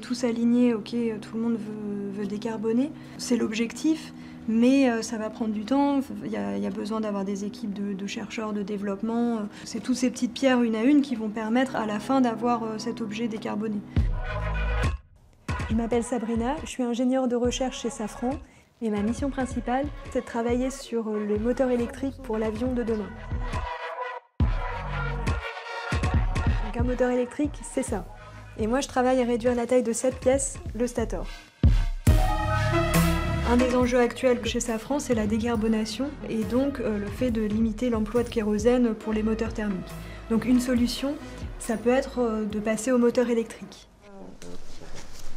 tous s'aligner, ok, tout le monde veut décarboner. C'est l'objectif, mais ça va prendre du temps. Il y a besoin d'avoir des équipes de chercheurs, de développement. C'est toutes ces petites pierres une à une qui vont permettre à la fin d'avoir cet objet décarboné. Je m'appelle Sabrina, je suis ingénieure de recherche chez Safran et ma mission principale, c'est de travailler sur les moteurs électriques pour l'avion de demain. Donc un moteur électrique, c'est ça. Et moi, je travaille à réduire la taille de cette pièce, le stator. Un des enjeux actuels chez Safran, c'est la décarbonation et donc le fait de limiter l'emploi de kérosène pour les moteurs thermiques. Donc une solution, ça peut être de passer au moteur électrique.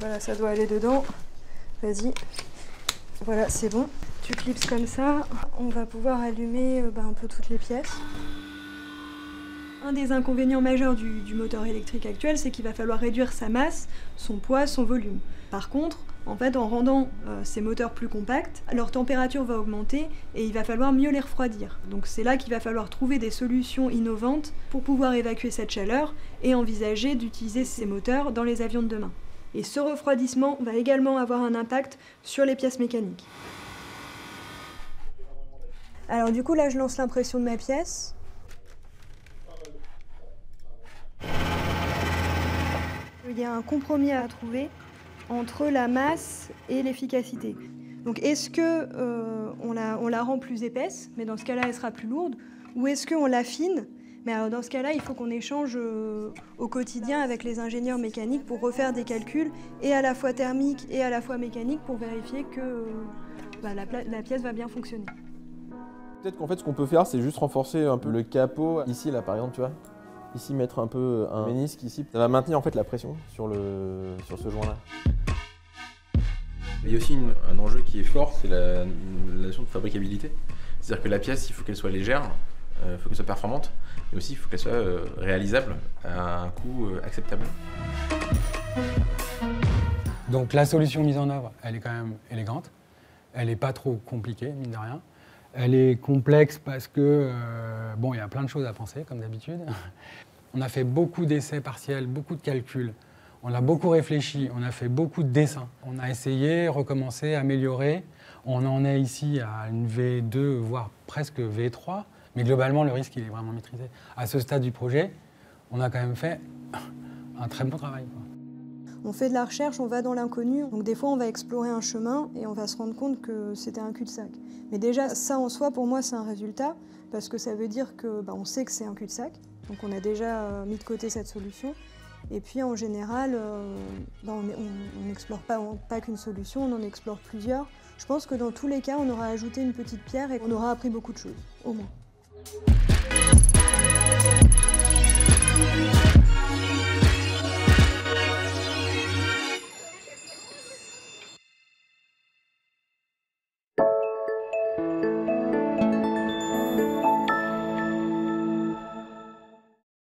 Voilà, ça doit aller dedans. Vas-y. Voilà, c'est bon. Tu clipses comme ça. On va pouvoir allumer un peu toutes les pièces. Un des inconvénients majeurs du moteur électrique actuel, c'est qu'il va falloir réduire sa masse, son poids, son volume. Par contre, en fait, en rendant ces moteurs plus compacts, leur température va augmenter et il va falloir mieux les refroidir. Donc c'est là qu'il va falloir trouver des solutions innovantes pour pouvoir évacuer cette chaleur et envisager d'utiliser ces moteurs dans les avions de demain. Et ce refroidissement va également avoir un impact sur les pièces mécaniques. Alors du coup, là, je lance l'impression de ma pièce. Il y a un compromis à trouver entre la masse et l'efficacité. Donc est-ce qu'on la rend plus épaisse, mais dans ce cas-là, elle sera plus lourde, ou est-ce qu'on l'affine? Mais alors dans ce cas-là, il faut qu'on échange au quotidien avec les ingénieurs mécaniques pour refaire des calculs, et à la fois thermiques et à la fois mécaniques, pour vérifier que la pièce va bien fonctionner. Peut-être qu'en fait, ce qu'on peut faire, c'est juste renforcer un peu le capot. Ici, là, par exemple, tu vois. Ici, mettre un peu un ménisque ici. Ça va maintenir en fait la pression sur ce joint-là. Il y a aussi un enjeu qui est fort, c'est la notion de fabricabilité. C'est-à-dire que la pièce, il faut qu'elle soit légère, il faut qu'elle soit performante, mais aussi il faut qu'elle soit réalisable à un coût acceptable. Donc la solution mise en œuvre, elle est quand même élégante. Elle n'est pas trop compliquée, mine de rien. Elle est complexe parce que, bon, il y a plein de choses à penser, comme d'habitude. On a fait beaucoup d'essais partiels, beaucoup de calculs. On a beaucoup réfléchi, on a fait beaucoup de dessins. On a essayé, recommencé, amélioré. On en est ici à une V2, voire presque V3. Mais globalement, le risque, il est vraiment maîtrisé. À ce stade du projet, on a quand même fait un très bon travail, quoi. On fait de la recherche, on va dans l'inconnu. Donc des fois, on va explorer un chemin et on va se rendre compte que c'était un cul-de-sac. Mais déjà, ça en soi, pour moi, c'est un résultat, parce que ça veut dire que on sait que c'est un cul-de-sac. Donc on a déjà mis de côté cette solution. Et puis en général, on n'explore pas qu'une solution, on en explore plusieurs. Je pense que dans tous les cas, on aura ajouté une petite pierre et on aura appris beaucoup de choses, au moins.